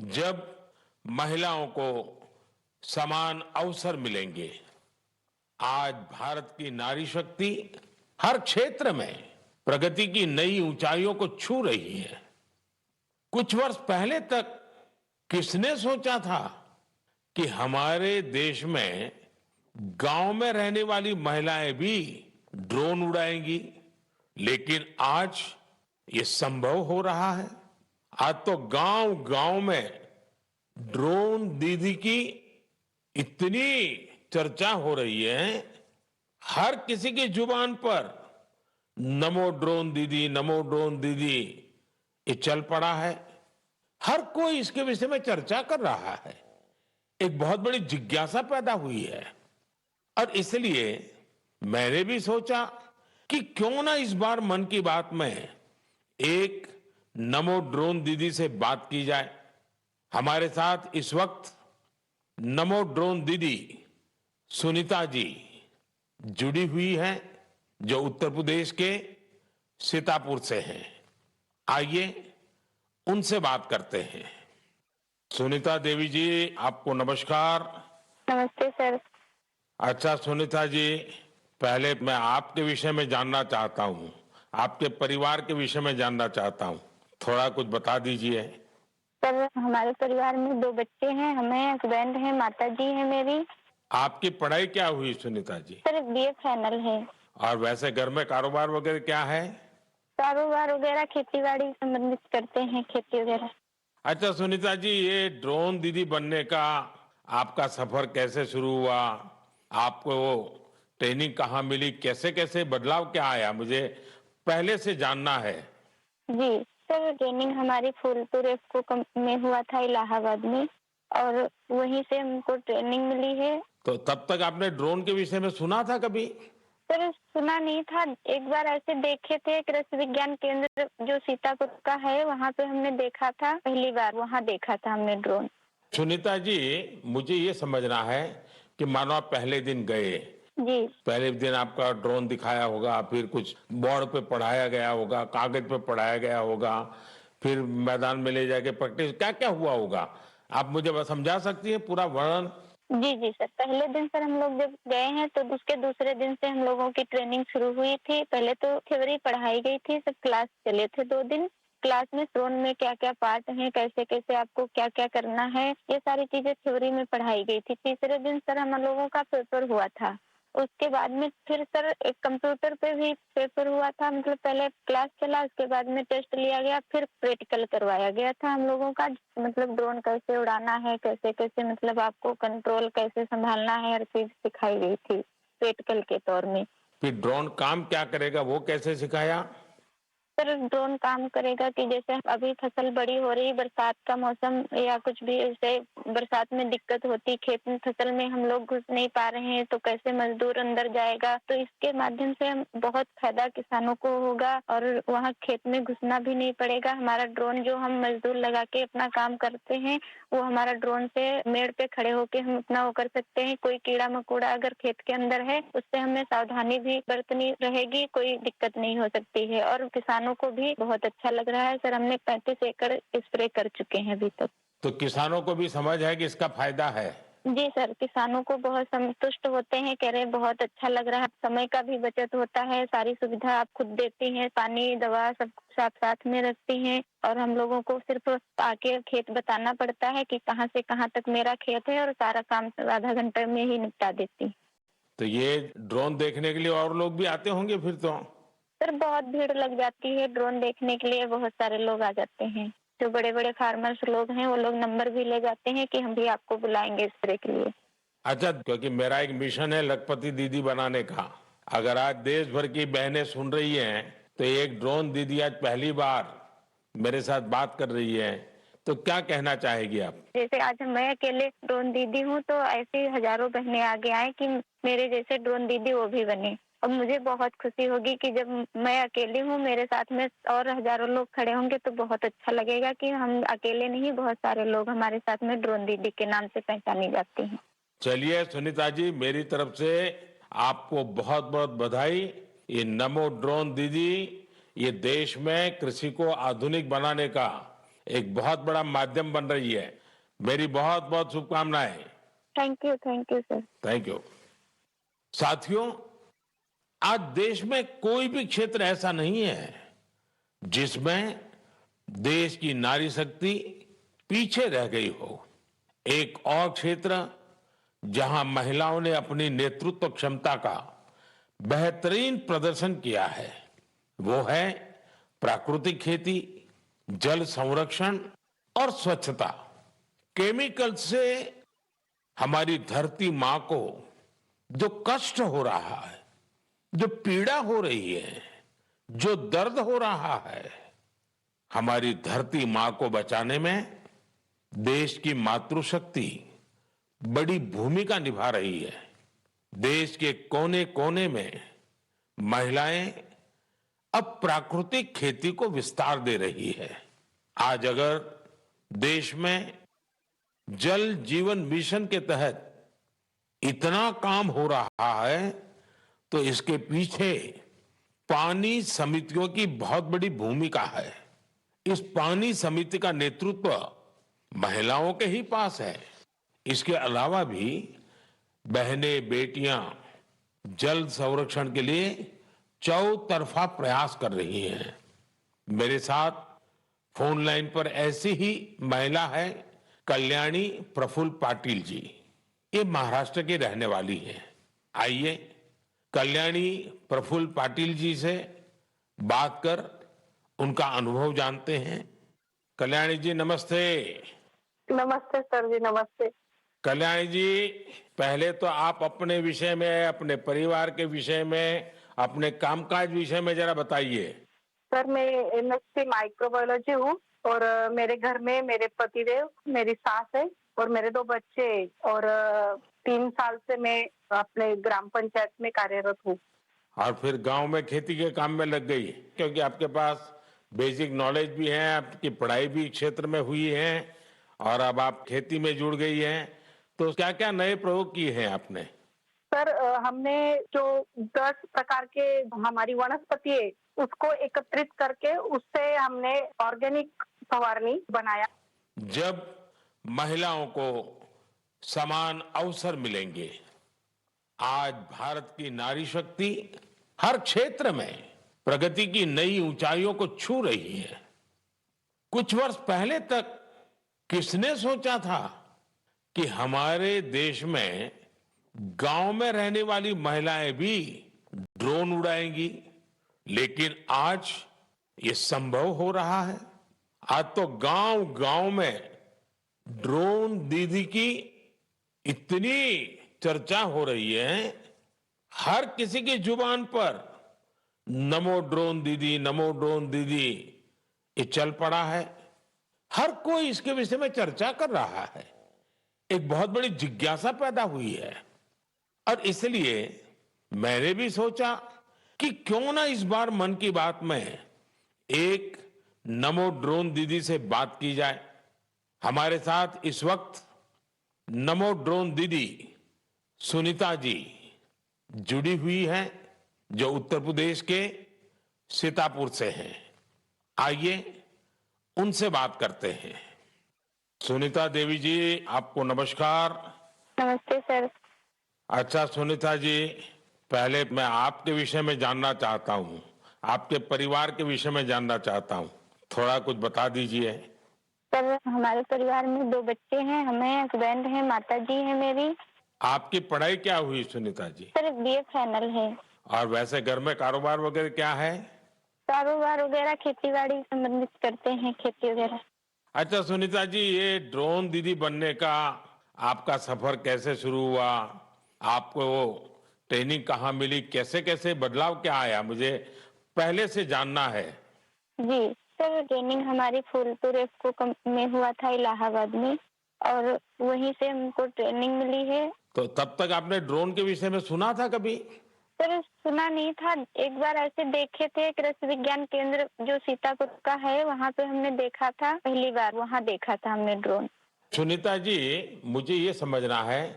जब महिलाओं को समान अवसर मिलेंगे। आज भारत की नारी शक्ति हर क्षेत्र में प्रगति की नई ऊंचाइयों को छू रही है। कुछ वर्ष पहले तक किसने सोचा था कि हमारे देश में गांव में रहने वाली महिलाएं भी ड्रोन उड़ाएंगी। लेकिन आज ये संभव हो रहा है। आज तो गांव गांव में ड्रोन दीदी की इतनी चर्चा हो रही है। हर किसी की जुबान पर नमो ड्रोन दीदी, नमो ड्रोन दीदी ये चल पड़ा है। हर कोई इसके विषय में चर्चा कर रहा है। एक बहुत बड़ी जिज्ञासा पैदा हुई है और इसलिए मैंने भी सोचा कि क्यों ना इस बार मन की बात में एक नमो ड्रोन दीदी से बात की जाए। हमारे साथ इस वक्त नमो ड्रोन दीदी सुनीता जी जुड़ी हुई हैं, जो उत्तर प्रदेश के सीतापुर से हैं। आइए उनसे बात करते हैं। सुनीता देवी जी, आपको नमस्कार। नमस्ते सर। अच्छा सुनीता जी, पहले मैं आपके विषय में जानना चाहता हूँ, आपके परिवार के विषय में जानना चाहता हूँ। थोड़ा कुछ बता दीजिए। सर हमारे परिवार में 2 बच्चे हैं, हमें हस्बैंड है, माता जी है मेरी। आपकी पढ़ाई क्या हुई Sunita ji? Sir BA final है। और वैसे घर में कारोबार वगैरह क्या है? कारोबार वगैरह खेती बाड़ी संबंधित करते हैं, खेती वगैरह। अच्छा सुनीता जी, ये ड्रोन दीदी बनने का आपका सफर कैसे शुरू हुआ? आपको ट्रेनिंग कहाँ मिली? कैसे कैसे बदलाव क्या आया, मुझे पहले से जानना है। जी सर, ट्रेनिंग हमारी फूलपुर एफको कंपनी में हुआ था इलाहाबाद में, और वहीं से हमको ट्रेनिंग मिली है। तो तब तक आपने ड्रोन के विषय में सुना था कभी? सर सुना नहीं था, एक बार ऐसे देखे थे, कृषि विज्ञान केंद्र जो सीतापुर का है वहाँ पे हमने देखा था, पहली बार वहाँ देखा था हमने ड्रोन। सुनीता जी, मुझे ये समझना है कि मानो आप पहले दिन गए, जी पहले दिन आपका ड्रोन दिखाया होगा, फिर कुछ बोर्ड पे पढ़ाया गया होगा, कागज पे पढ़ाया गया होगा, फिर मैदान में ले जाके प्रैक्टिस, क्या क्या हुआ होगा, आप मुझे बस समझा सकती है पूरा वर्णन? जी जी सर, पहले दिन सर हम लोग जब गए हैं तो उसके दूसरे दिन से हम लोगों की ट्रेनिंग शुरू हुई थी। पहले तो थ्योरी पढ़ाई गई थी, सब क्लास चले थे 2 दिन। क्लास में ड्रोन में क्या क्या पार्ट हैं, कैसे कैसे आपको क्या क्या करना है, ये सारी चीजें थ्योरी में पढ़ाई गई थी। तीसरे दिन सर हम लोगों का पेपर हुआ था। उसके बाद में फिर सर एक कंप्यूटर पे भी पेपर हुआ था, मतलब पहले क्लास चला, उसके बाद में टेस्ट लिया गया, फिर प्रैक्टिकल करवाया गया था हम लोगों का। मतलब ड्रोन कैसे उड़ाना है, कैसे कैसे मतलब आपको कंट्रोल कैसे संभालना है, हर चीज सिखाई गई थी प्रैक्टिकल के तौर में। फिर ड्रोन काम क्या करेगा वो कैसे सिखाया? सर ड्रोन काम करेगा कि जैसे अभी फसल बड़ी हो रही, बरसात का मौसम या कुछ भी, ऐसे बरसात में दिक्कत होती, खेत में फसल में हम लोग घुस नहीं पा रहे हैं, तो कैसे मजदूर अंदर जाएगा। तो इसके माध्यम से हम बहुत फायदा किसानों को होगा और वहाँ खेत में घुसना भी नहीं पड़ेगा। हमारा ड्रोन जो हम मजदूर लगा के अपना काम करते हैं, वो हमारा ड्रोन से मेड़ पे खड़े होके हम अपना वो कर सकते हैं। कोई कीड़ा मकोड़ा अगर खेत के अंदर है, उससे हमें सावधानी भी बरतनी रहेगी, कोई दिक्कत नहीं हो सकती है। और किसानों को भी बहुत अच्छा लग रहा है सर, हमने 35 एकड़ स्प्रे कर चुके हैं अभी तक। तो किसानों को भी समझ है कि इसका फायदा है? जी सर, किसानों को बहुत संतुष्ट होते हैं, कह रहे बहुत अच्छा लग रहा है, समय का भी बचत होता है, सारी सुविधा आप खुद देती हैं, पानी दवा सब साथ साथ में रखती हैं, और हम लोगों को सिर्फ आके खेत बताना पड़ता है कि कहाँ से कहाँ तक मेरा खेत है, और सारा काम आधा घंटे में ही निपटा देती। तो ये ड्रोन देखने के लिए और लोग भी आते होंगे फिर तो? सर बहुत भीड़ लग जाती है ड्रोन देखने के लिए, बहुत सारे लोग आ जाते हैं। जो बड़े बड़े फार्मर्स लोग हैं वो लोग नंबर भी ले जाते हैं कि हम भी आपको बुलाएंगे स्प्रे के लिए। अच्छा, क्योंकि मेरा एक मिशन है लखपति दीदी बनाने का। अगर आज देश भर की बहनें सुन रही हैं, तो एक ड्रोन दीदी आज पहली बार मेरे साथ बात कर रही है, तो क्या कहना चाहेगी आप? जैसे आज मैं अकेले ड्रोन दीदी हूँ, तो ऐसी हजारों बहनें आगे आए कि मेरे जैसे ड्रोन दीदी वो भी बने। और मुझे बहुत खुशी होगी कि जब मैं अकेली हूँ, मेरे साथ में और हजारों लोग खड़े होंगे, तो बहुत अच्छा लगेगा कि हम अकेले नहीं, बहुत सारे लोग हमारे साथ में ड्रोन दीदी के नाम से पहचानी जाती हैं। चलिए सुनीता जी, मेरी तरफ से आपको बहुत बहुत बधाई। ये नमो ड्रोन दीदी ये देश में कृषि को आधुनिक बनाने का एक बहुत बड़ा माध्यम बन रही है। मेरी बहुत बहुत शुभकामनाएं। Thank you sir. Thank you. साथियों, आज देश में कोई भी क्षेत्र ऐसा नहीं है जिसमें देश की नारी शक्ति पीछे रह गई हो। एक और क्षेत्र जहां महिलाओं ने अपनी नेतृत्व क्षमता का बेहतरीन प्रदर्शन किया है वो है प्राकृतिक खेती, जल संरक्षण और स्वच्छता। केमिकल से हमारी धरती मां को जो कष्ट हो रहा है, जो पीड़ा हो रही है, जो दर्द हो रहा है, हमारी धरती मां को बचाने में देश की मातृशक्ति बड़ी भूमिका निभा रही है। देश के कोने कोने में महिलाएं अब प्राकृतिक खेती को विस्तार दे रही है। आज अगर देश में जल जीवन मिशन के तहत इतना काम हो रहा है तो इसके पीछे पानी समितियों की बहुत बड़ी भूमिका है। इस पानी समिति का नेतृत्व महिलाओं के ही पास है। इसके अलावा भी बहनें बेटियां जल संरक्षण के लिए चौतरफा प्रयास कर रही हैं। मेरे साथ फोन लाइन पर ऐसी ही महिला है कल्याणी प्रफुल्ल पाटिल जी। ये महाराष्ट्र की रहने वाली है। आइए कल्याणी प्रफुल्ल पाटिल जी से बात कर उनका अनुभव जानते हैं। कल्याणी जी नमस्ते। नमस्ते सर जी, नमस्ते। कल्याणी जी, पहले तो आप अपने विषय में, अपने परिवार के विषय में, अपने कामकाज विषय में जरा बताइए। सर मैं एमएससी माइक्रोबायोलॉजी हूँ और मेरे घर में मेरे पतिदेव, मेरी सास है और मेरे 2 बच्चे और 3 साल से मैं अपने ग्राम पंचायत में कार्यरत हूँ। और फिर गांव में खेती के काम में लग गई क्योंकि आपके पास बेसिक नॉलेज भी है, आपकी पढ़ाई भी क्षेत्र में हुई है और अब आप खेती में जुड़ गई हैं। तो क्या क्या नए प्रयोग किए हैं आपने? सर हमने जो 10 प्रकार के हमारी वनस्पति है उसको एकत्रित करके उससे हमने ऑर्गेनिक फवारनी बनाया। जब महिलाओं को समान अवसर मिलेंगे, आज भारत की नारी शक्ति हर क्षेत्र में प्रगति की नई ऊंचाइयों को छू रही है। कुछ वर्ष पहले तक किसने सोचा था कि हमारे देश में गांव में रहने वाली महिलाएं भी ड्रोन उड़ाएंगी? लेकिन आज ये संभव हो रहा है। आज तो गांव गांव में ड्रोन दीदी की इतनी चर्चा हो रही है, हर किसी की जुबान पर नमो ड्रोन दीदी, नमो ड्रोन दीदी ये चल पड़ा है। हर कोई इसके विषय में चर्चा कर रहा है। एक बहुत बड़ी जिज्ञासा पैदा हुई है और इसलिए मैंने भी सोचा कि क्यों ना इस बार मन की बात में एक नमो ड्रोन दीदी से बात की जाए। हमारे साथ इस वक्त नमो ड्रोन दीदी सुनीता जी जुड़ी हुई हैं जो उत्तर प्रदेश के सीतापुर से हैं। आइए उनसे बात करते हैं। सुनीता देवी जी, आपको नमस्कार। नमस्ते सर। अच्छा सुनीता जी, पहले मैं आपके विषय में जानना चाहता हूँ, आपके परिवार के विषय में जानना चाहता हूँ। थोड़ा कुछ बता दीजिए। सर हमारे परिवार में 2 बच्चे हैं, हमें हस्बैंड है, माता जी है मेरी। आपकी पढ़ाई क्या हुई Sunita ji? Sir BA final है। और वैसे घर में कारोबार वगैरह क्या है? कारोबार वगैरह खेती बाड़ी संबंधित करते हैं, खेती वगैरह। अच्छा सुनीता जी, ये ड्रोन दीदी बनने का आपका सफर कैसे शुरू हुआ? आपको ट्रेनिंग कहाँ मिली? कैसे कैसे बदलाव क्या आया? मुझे पहले से जानना है। जी सर, ट्रेनिंग हमारी फूलपुर एफको में हुआ था इलाहाबाद में और वहीं से हमको ट्रेनिंग मिली है। तो तब तक आपने ड्रोन के विषय में सुना था कभी? सर सुना नहीं था, एक बार ऐसे देखे थे, कृषि विज्ञान केंद्र जो सीतापुर का है वहाँ पे हमने देखा था, पहली बार वहाँ देखा था हमने ड्रोन। सुनीता जी, मुझे ये समझना है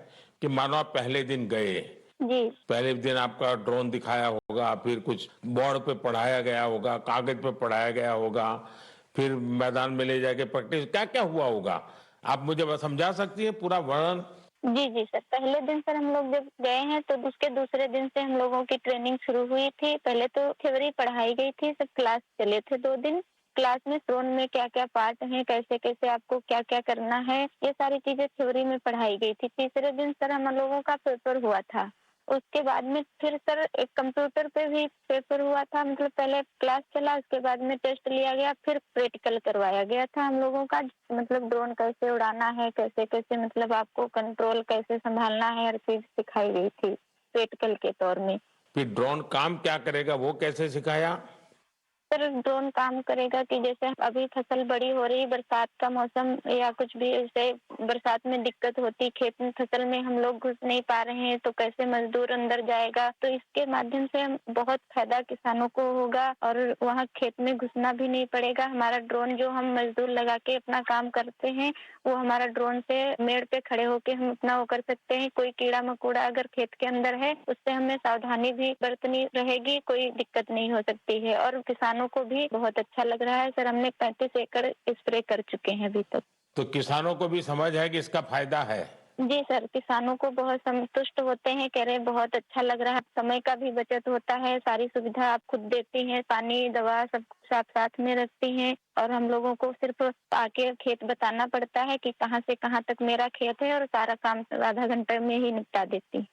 कि मानो आप पहले दिन गए, जी पहले दिन आपका ड्रोन दिखाया होगा, फिर कुछ बोर्ड पे पढ़ाया गया होगा, कागज पे पढ़ाया गया होगा, फिर मैदान में ले जाके प्रैक्टिस, क्या क्या हुआ होगा? आप मुझे बस समझा सकती हैं पूरा वर्णन? जी, जी सर। पहले दिन सर हम लोग जब गए हैं तो उसके दूसरे दिन से हम लोगों की ट्रेनिंग शुरू हुई थी। पहले तो थ्योरी पढ़ाई गई थी, सब क्लास चले थे 2 दिन। क्लास में ड्रोन में क्या-क्या पार्ट हैं, कैसे-कैसे आपको क्या-क्या करना है, ये सारी चीज़ें थ्योरी में पढ़ाई गई थी। तीसरे दिन सर हम लोगों का पेपर हुआ था। उसके बाद में फिर सर एक कंप्यूटर पे भी पेपर हुआ था, मतलब पहले क्लास चला, उसके बाद में टेस्ट लिया गया, फिर प्रैक्टिकल करवाया गया था हम लोगों का। मतलब ड्रोन कैसे उड़ाना है, कैसे-कैसे मतलब आपको कंट्रोल कैसे संभालना है, हर चीज़ सिखाई गई थी प्रैक्टिकल के तौर में। फिर ड्रोन काम क्या करेगा वो कैसे सिखाया? सर ड्रोन काम करेगा कि जैसे अभी फसल बड़ी हो रही, बरसात का मौसम या कुछ भी ऐसे बरसात में दिक्कत होती, खेत में फसल में हम लोग घुस नहीं पा रहे हैं, तो कैसे मजदूर अंदर जाएगा? तो इसके माध्यम से हम बहुत फायदा किसानों को होगा और वहाँ खेत में घुसना भी नहीं पड़ेगा। हमारा ड्रोन जो हम मजदूर लगा के अपना काम करते हैं, वो हमारा ड्रोन से मेड़ पे खड़े होके हम अपना वो कर सकते हैं। कोई कीड़ा मकोड़ा अगर खेत के अंदर है, उससे हमें सावधानी भी बरतनी रहेगी, कोई दिक्कत नहीं हो सकती है। और किसानों को भी बहुत अच्छा लग रहा है सर। हमने 35 एकड़ स्प्रे कर चुके हैं अभी तक। तो किसानों को भी समझ है कि इसका फायदा है? जी सर, किसानों को बहुत संतुष्ट होते हैं, कह रहे हैं बहुत अच्छा लग रहा है, समय का भी बचत होता है, सारी सुविधा आप खुद देती हैं, पानी, दवा सब कुछ आप साथ में रखती हैं और हम लोगों को सिर्फ आके खेत बताना पड़ता है कि कहाँ से कहाँ तक मेरा खेत है और सारा काम आधा घंटे में ही निपटा देती हैं।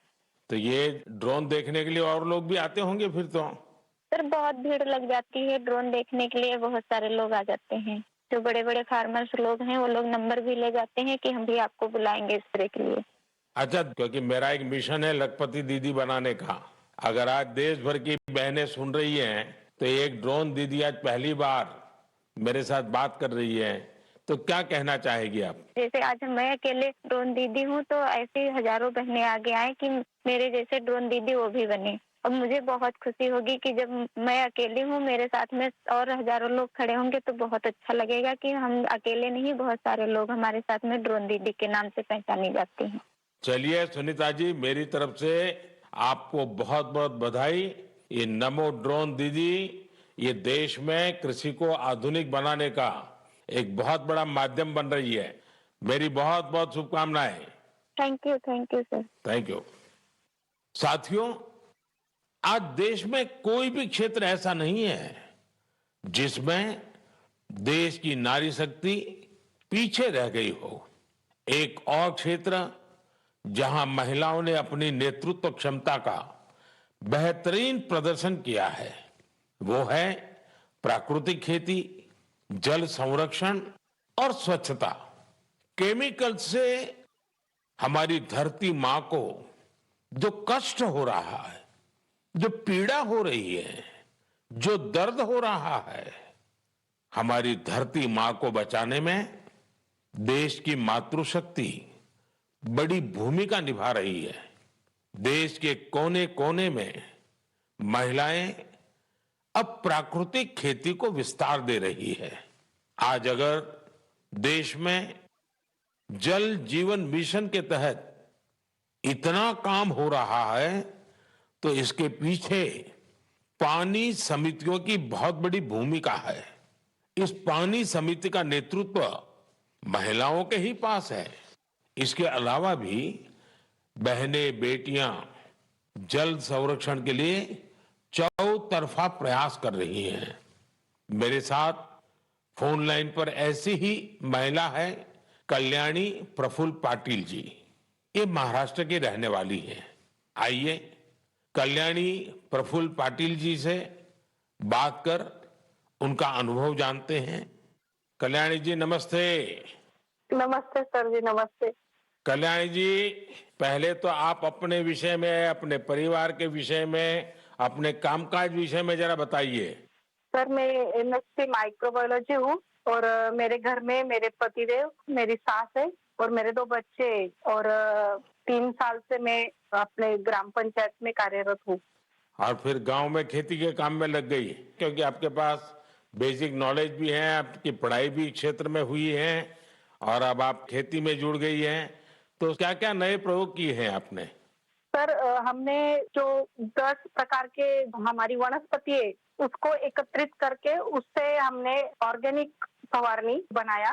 तो ये ड्रोन देखने के लिए और लोग भी आते होंगे फिर तो? सर बहुत भीड़ लग जाती है ड्रोन देखने के लिए, बहुत सारे लोग आ जाते हैं। जो बड़े-बड़े फार्मर्स लोग हैं, वो लोग नंबर भी ले जाते हैं कि हम भी आपको बुलाएंगे स्प्रे के लिए। अच्छा, क्योंकि मेरा एक मिशन है लखपति दीदी बनाने का। अगर आज देश भर की बहनें सुन रही हैं, तो एक ड्रोन दीदी आज पहली बार मेरे साथ बात कर रही है, तो क्या कहना चाहेगी आप? जैसे आज मैं अकेले ड्रोन दीदी हूँ, तो ऐसी हजारों बहनें आगे आएँ कि मेरे जैसे ड्रोन दीदी वो भी बने। और मुझे बहुत खुशी होगी कि जब मैं अकेली हूँ, मेरे साथ में और हजारों लोग खड़े होंगे तो बहुत अच्छा लगेगा कि हम अकेले नहीं, बहुत सारे लोग हमारे साथ में ड्रोन दीदी के नाम से पहचानी जाती हैं। चलिए सुनीता जी, मेरी तरफ से आपको बहुत बहुत बधाई। ये नमो ड्रोन दीदी, ये देश में कृषि को आधुनिक बनाने का एक बहुत बड़ा माध्यम बन रही है। मेरी बहुत बहुत शुभकामनाएं। Thank you sir. Thank you. साथियों, आज देश में कोई भी क्षेत्र ऐसा नहीं है जिसमें देश की नारी शक्ति पीछे रह गई हो। एक और क्षेत्र जहां महिलाओं ने अपनी नेतृत्व क्षमता का बेहतरीन प्रदर्शन किया है, वो है प्राकृतिक खेती, जल संरक्षण और स्वच्छता। केमिकल से हमारी धरती मां को जो कष्ट हो रहा है, जो पीड़ा हो रही है, जो दर्द हो रहा है, हमारी धरती मां को बचाने में देश की मातृशक्ति बड़ी भूमिका निभा रही है। देश के कोने कोने में महिलाएं अब प्राकृतिक खेती को विस्तार दे रही है। आज अगर देश में जल जीवन मिशन के तहत इतना काम हो रहा है, तो इसके पीछे पानी समितियों की बहुत बड़ी भूमिका है। इस पानी समिति का नेतृत्व महिलाओं के ही पास है। इसके अलावा भी बहनें बेटियां जल संरक्षण के लिए चौतरफा प्रयास कर रही हैं। मेरे साथ फोन लाइन पर ऐसी ही महिला है कल्याणी प्रफुल्ल पाटिल जी। ये महाराष्ट्र की रहने वाली है। आइए कल्याणी प्रफुल्ल पाटिल जी से बात कर उनका अनुभव जानते हैं। कल्याणी जी नमस्ते। नमस्ते सर जी, नमस्ते। कल्याणी जी, पहले तो आप अपने विषय में, अपने परिवार के विषय में, अपने कामकाज विषय में जरा बताइए। सर मैं एमएससी माइक्रोबायोलॉजी हूँ और मेरे घर में मेरे पतिदेव, मेरी सास है और मेरे 2 बच्चे और 3 साल से मैं अपने ग्राम पंचायत में कार्यरत हूँ। और फिर गांव में खेती के काम में लग गई, क्योंकि आपके पास बेसिक नॉलेज भी है, आपकी पढ़ाई भी क्षेत्र में हुई है और अब आप खेती में जुड़ गई हैं। तो क्या क्या नए प्रयोग किए हैं आपने? सर हमने जो 10 प्रकार के हमारी वनस्पति है उसको एकत्रित करके उससे हमने ऑर्गेनिक फवारनी बनाया।